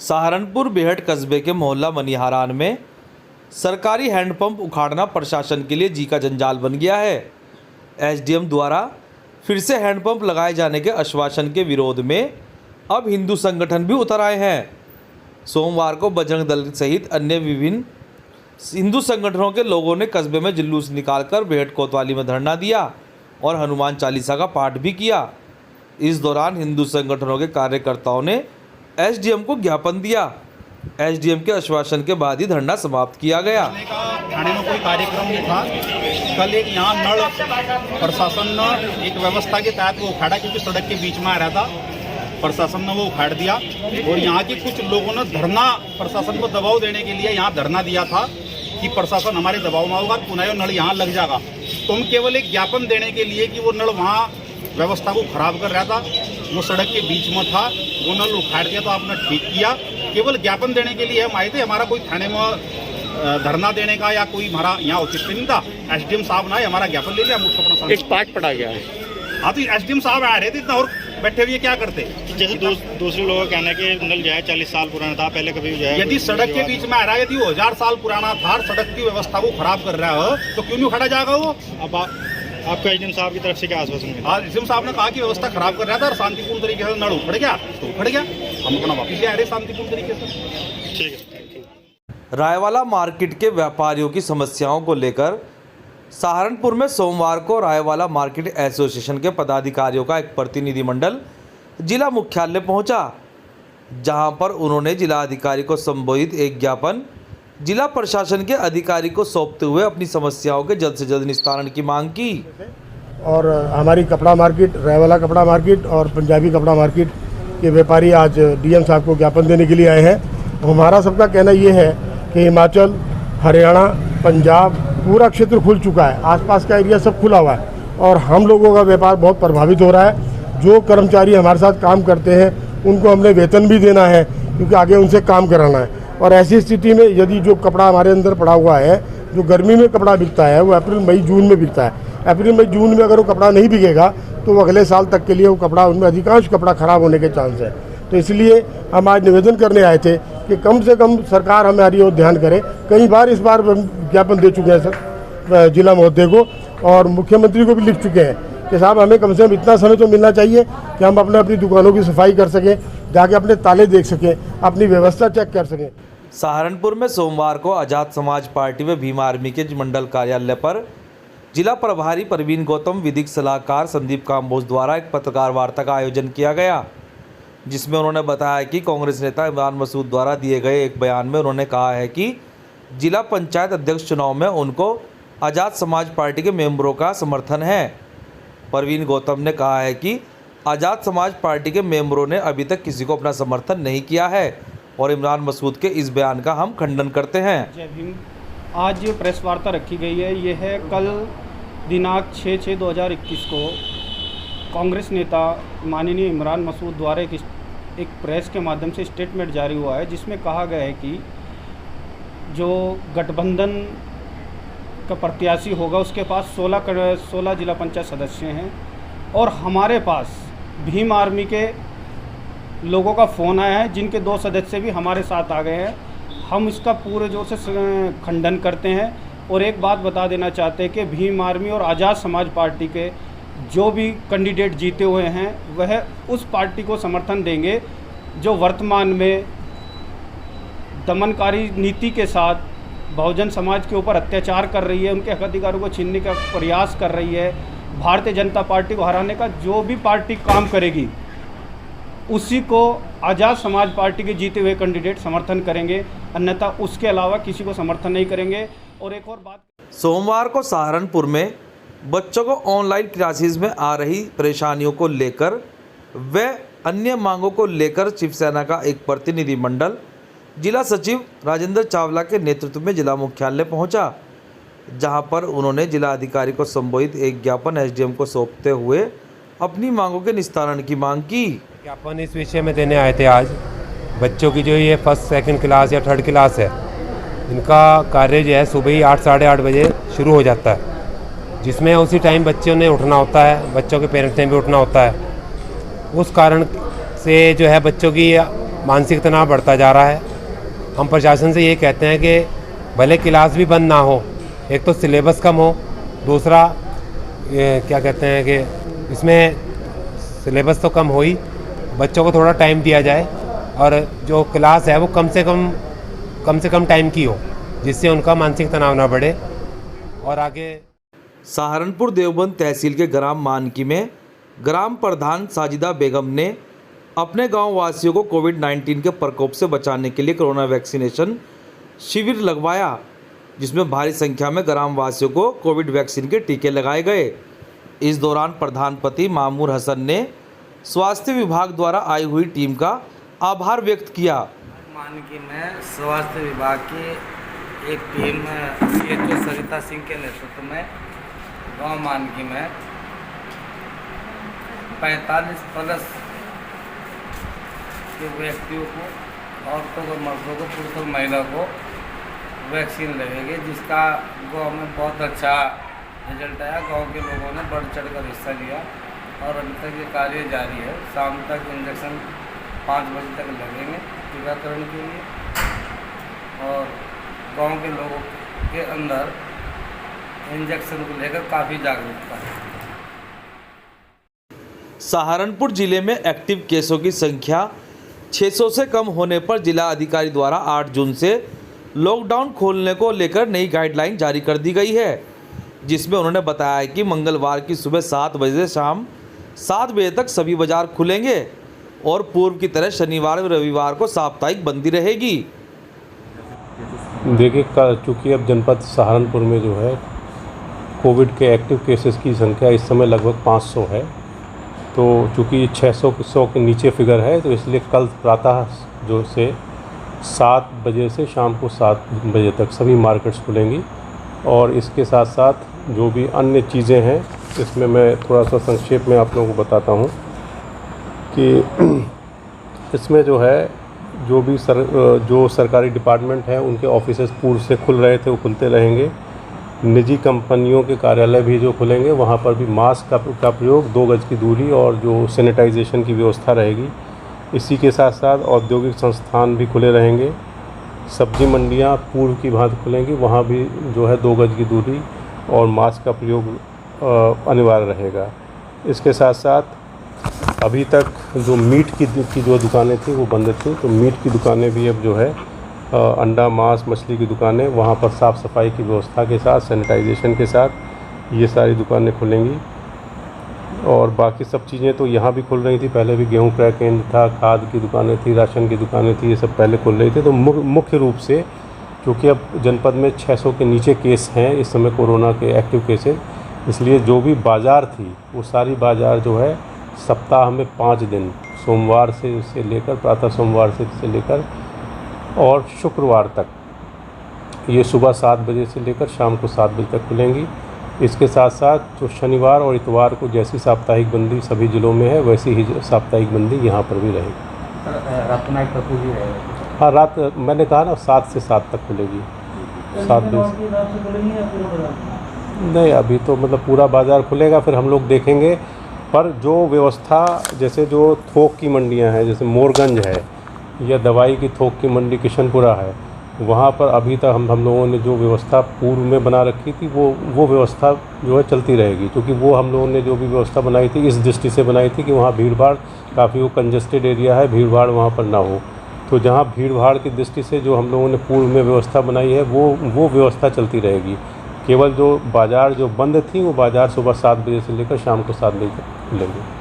सहारनपुर बेहट कस्बे के मोहल्ला मनिहारान में सरकारी हैंडपंप उखाड़ना प्रशासन के लिए जी का जंजाल बन गया है। एसडीएम द्वारा फिर से हैंडपंप लगाए जाने के आश्वासन के विरोध में अब हिंदू संगठन भी उतर आए हैं। सोमवार को बजरंग दल सहित अन्य विभिन्न हिंदू संगठनों के लोगों ने कस्बे में जुलूस निकालकर बेहट कोतवाली में धरना दिया और हनुमान चालीसा का पाठ भी किया। इस दौरान हिंदू संगठनों के कार्यकर्ताओं ने एसडीएम को ज्ञापन दिया। एसडीएम के आश्वासन के बाद ही धरना समाप्त किया गया। थाने में कोई कार्यक्रम नहीं था। कल एक यहाँ नल प्रशासन ने एक व्यवस्था के तहत वो उखाड़ा, क्योंकि सड़क के बीच में आ रहा था। प्रशासन ने वो उखाड़ दिया और यहाँ के कुछ लोगों ने धरना, प्रशासन को दबाव देने के लिए यहाँ धरना दिया था कि प्रशासन हमारे दबाव में होगा, पुनः नल यहाँ लग जाएगा। तो हम केवल एक ज्ञापन देने के लिए कि वो नल वहाँ व्यवस्था को खराब कर रहा था, वो सड़क के बीच में था, वो नल उखाड़ दिया तो आपने ठीक किया। केवल ज्ञापन देने के लिए हम आए थे। हमारा कोई थाने में धरना देने का या कोई हमारा यहाँ औचित्य नहीं था। एसडीएम साहब ने हमारा ज्ञापन ले लिया, मुझको अपना एक पाठ पढ़ा गया है। हाँ, तो एसडीएम साहब आ रहे थे इतना और बैठे हुए क्या करते। जैसे दूसरे लोगों का कहना है कि नल जो है 40 साल पुराना था, पहले कभी जो है यदि सड़क के बीच में आ रहा है, यदि वो 1000 साल पुराना था, सड़क की व्यवस्था को खराब कर रहा है, तो क्यों नहीं खड़ा जाएगा वो। अब आपको एसडीएम साहब की तरफ से क्या आश्वासन मिला? हाँ, एसडीएम साहब ने कहा कि व्यवस्था खराब कर रहा था और शांतिपूर्ण तरीके से नल उखड़ गया तो उखड़ गया, हम अपना वापिस ले आ रहे शांतिपूर्ण तरीके से। ठीक है। रायवाला मार्केट के व्यापारियों की समस्याओं को लेकर सहारनपुर में सोमवार को रायवाला मार्केट एसोसिएशन के पदाधिकारियों का एक प्रतिनिधिमंडल जिला मुख्यालय पहुंचा, जहां पर उन्होंने जिलाधिकारी को संबोधित एक ज्ञापन जिला प्रशासन के अधिकारी को सौंपते हुए अपनी समस्याओं के जल्द से जल्द निस्तारण की मांग की। और हमारी कपड़ा मार्केट, रायवाला कपड़ा मार्केट और पंजाबी कपड़ा मार्केट के व्यापारी आज डीएम साहब को ज्ञापन देने के लिए आए हैं। हमारा सबका कहना ये है कि हिमाचल, हरियाणा, पंजाब पूरा क्षेत्र खुल चुका है, आसपास का एरिया सब खुला हुआ है और हम लोगों का व्यापार बहुत प्रभावित हो रहा है। जो कर्मचारी हमारे साथ काम करते हैं उनको हमने वेतन भी देना है, क्योंकि आगे उनसे काम कराना है। और ऐसी स्थिति में यदि जो कपड़ा हमारे अंदर पड़ा हुआ है, जो गर्मी में कपड़ा बिकता है, वो अप्रैल मई जून में बिकता है। अप्रैल मई जून में अगर वो कपड़ा नहीं बिकेगा तो वो अगले साल तक के लिए वो कपड़ा, उनमें अधिकांश कपड़ा खराब होने के चांस है। तो इसलिए हम आज निवेदन करने आए थे कि कम से कम सरकार हमारी ओर ध्यान करे। कई बार इस बार ज्ञापन दे चुके हैं सर जिला महोदय को और मुख्यमंत्री को भी लिख चुके हैं कि साहब हमें कम से कम इतना समय तो मिलना चाहिए कि हम अपनी दुकानों की सफाई कर सकें, जाके अपने ताले देख सकें, अपनी व्यवस्था चेक कर सकें। सहारनपुर में सोमवार को आज़ाद समाज पार्टी व भीम आर्मी के मंडल कार्यालय पर जिला प्रभारी परवीन गौतम, विधिक सलाहकार संदीप काम्बोज द्वारा एक पत्रकार वार्ता का आयोजन किया गया, जिसमें उन्होंने बताया कि कांग्रेस नेता इमरान मसूद द्वारा दिए गए एक बयान में उन्होंने कहा है कि जिला पंचायत अध्यक्ष चुनाव में उनको आज़ाद समाज पार्टी के मेंबरों का समर्थन है। परवीन गौतम ने कहा है कि आज़ाद समाज पार्टी के मेंबरों ने अभी तक किसी को अपना समर्थन नहीं किया है और इमरान मसूद के इस बयान का हम खंडन करते हैं। जय भीम। आज जो प्रेस वार्ता रखी गई है, ये है कल दिनांक 6/6/2021 को कांग्रेस नेता माननीय इमरान मसूद द्वारा एक प्रेस के माध्यम से स्टेटमेंट जारी हुआ है, जिसमें कहा गया है कि जो गठबंधन का प्रत्याशी होगा उसके पास 16 जिला पंचायत सदस्य हैं और हमारे पास भीम आर्मी के लोगों का फ़ोन आया है, जिनके 2 सदस्य भी हमारे साथ आ गए हैं। हम इसका पूरे जोर से खंडन करते हैं और एक बात बता देना चाहते हैं कि भीम आर्मी और आज़ाद समाज पार्टी के जो भी कैंडिडेट जीते हुए हैं वह उस पार्टी को समर्थन देंगे जो वर्तमान में दमनकारी नीति के साथ बहुजन समाज के ऊपर अत्याचार कर रही है, उनके हक अधिकारों को छीनने का प्रयास कर रही है। भारतीय जनता पार्टी को हराने का जो भी पार्टी काम करेगी उसी को आज़ाद समाज पार्टी के जीते हुए कैंडिडेट समर्थन करेंगे, अन्यथा उसके अलावा किसी को समर्थन नहीं करेंगे। और एक और बात, सोमवार को सहारनपुर में बच्चों को ऑनलाइन क्लासेस में आ रही परेशानियों को लेकर व अन्य मांगों को लेकर शिवसेना का एक प्रतिनिधिमंडल जिला सचिव राजेंद्र चावला के नेतृत्व में जिला मुख्यालय पहुंचा, जहां पर उन्होंने जिला अधिकारी को संबोधित एक ज्ञापन एसडीएम को सौंपते हुए अपनी मांगों के निस्तारण की मांग की। ज्ञापन इस विषय में देने आए थे आज। बच्चों की जो ये 1st, 2nd क्लास या 3rd क्लास है, इनका कार्य जो है सुबह ही 8, साढ़े 8 बजे शुरू हो जाता है, जिसमें उसी टाइम बच्चों ने उठना होता है, बच्चों के पेरेंट्स ने भी उठना होता है। उस कारण से जो है बच्चों की मानसिक तनाव बढ़ता जा रहा है। हम प्रशासन से ये कहते हैं कि भले क्लास भी बंद ना हो, एक तो सिलेबस कम हो, दूसरा ये क्या कहते हैं कि इसमें सिलेबस तो कम हो ही, बच्चों को थोड़ा टाइम दिया जाए और जो क्लास है वो कम से कम टाइम की हो, जिससे उनका मानसिक तनाव ना बढ़े। और आगे सहारनपुर देवबंद तहसील के ग्राम मानकी में ग्राम प्रधान साजिदा बेगम ने अपने गांव वासियों को कोविड-19 के प्रकोप से बचाने के लिए कोरोना वैक्सीनेशन शिविर लगवाया, जिसमें भारी संख्या में ग्राम वासियों को कोविड वैक्सीन के टीके लगाए गए। इस दौरान प्रधानपति मामूर हसन ने स्वास्थ्य विभाग द्वारा आई हुई टीम का आभार व्यक्त किया। मानकी में स्वास्थ्य विभाग की एक टीम जो सरिता सिंह के नेतृत्व में गांव मानकी में 45 प्लस के व्यक्तियों को, औरतों को, मर्दों को, पुरुषों और महिला को वैक्सीन लगेगी, जिसका गांव में बहुत अच्छा रिजल्ट आया। गांव के लोगों ने बढ़ चढ़ कर हिस्सा लिया और अभी तक ये कार्य जारी है। शाम तक इंजेक्शन 5 बजे तक लगेंगे टीकाकरण के लिए और गांव के लोगों के अंदर इंजेक्शन को लेकर काफ़ी जागरूकता है। सहारनपुर जिले में एक्टिव केसों की संख्या 600 से कम होने पर जिला अधिकारी द्वारा 8 जून से लॉकडाउन खोलने को लेकर नई गाइडलाइन जारी कर दी गई है, जिसमें उन्होंने बताया कि मंगलवार की सुबह 7 बजे से शाम 7 बजे तक सभी बाजार खुलेंगे और पूर्व की तरह शनिवार और रविवार को साप्ताहिक बंदी रहेगी। देखिए, चूँकि अब जनपद सहारनपुर में जो है कोविड के एक्टिव केसेस की संख्या इस समय लगभग 500 है, तो चूँकि 600 के नीचे फिगर है, तो इसलिए कल प्रातः जो से 7 बजे से शाम को 7 बजे तक सभी मार्केट्स खुलेंगी। और इसके साथ साथ जो भी अन्य चीज़ें हैं, इसमें मैं थोड़ा सा संक्षेप में आप लोगों को बताता हूँ कि इसमें जो है जो सरकारी डिपार्टमेंट है उनके ऑफिसेस पूर्व से खुल रहे थे वो खुलते रहेंगे। निजी कंपनियों के कार्यालय भी जो खुलेंगे वहाँ पर भी मास्क का प्रयोग, 2 गज की दूरी और जो सैनिटाइजेशन की व्यवस्था रहेगी। इसी के साथ साथ औद्योगिक संस्थान भी खुले रहेंगे। सब्जी मंडियाँ पूर्व की भांति खुलेंगी, वहाँ भी जो है 2 गज की दूरी और मास्क का प्रयोग अनिवार्य रहेगा। इसके साथ साथ अभी तक जो मीट की जो दुकानें थी वो बंद थी, तो मीट की दुकानें भी अब जो है अंडा, मांस, मछली की दुकानें, वहाँ पर साफ़ सफाई की व्यवस्था के साथ, सैनिटाइजेशन के साथ ये सारी दुकानें खुलेंगी। और बाकी सब चीज़ें तो यहाँ भी खुल रही थी, पहले भी गेहूं क्रय केंद्र था, खाद की दुकानें थी, राशन की दुकानें थी, ये सब पहले खुल रही थी। तो मुख्य रूप से क्योंकि अब जनपद में 600 के नीचे केस हैं इस समय कोरोना के एक्टिव केसेस, इसलिए जो भी बाज़ार थी वो सारी बाज़ार जो है सप्ताह में 5 दिन, सोमवार से लेकर प्रातः सोमवार से लेकर और शुक्रवार तक, ये सुबह 7 बजे से लेकर शाम को 7 बजे तक खुलेंगी। इसके साथ साथ जो शनिवार और इतवार को जैसी साप्ताहिक बंदी सभी ज़िलों में है वैसी ही साप्ताहिक बंदी यहाँ पर भी रहेगी। रात नाइट तक भी रहेगा? हाँ, रात मैंने कहा ना 7 से 7 तक खुलेगी। 7 बजे नहीं, अभी तो मतलब पूरा बाज़ार खुलेगा, फिर हम लोग देखेंगे। पर जो व्यवस्था, जैसे जो थोक की मंडियाँ हैं, जैसे मोरगंज है या दवाई की थोक की मंडी किशनपुरा है, वहाँ पर अभी तक हम लोगों ने जो व्यवस्था पूर्व में बना रखी थी वो व्यवस्था जो है चलती रहेगी, क्योंकि वो हम लोगों ने जो भी व्यवस्था बनाई थी इस दृष्टि से बनाई थी कि वहाँ भीड़ भाड़ काफ़ी, वो कंजेस्टेड एरिया है, भीड़ भाड़ वहाँ पर ना हो। तो जहाँ भीड़ भाड़ की दृष्टि से जो हम लोगों ने पूर्व में व्यवस्था बनाई है वो व्यवस्था चलती रहेगी। केवल जो बाज़ार जो बंद थी वो बाज़ार सुबह 7 बजे से लेकर शाम को 7 बजे तक खुलेंगे।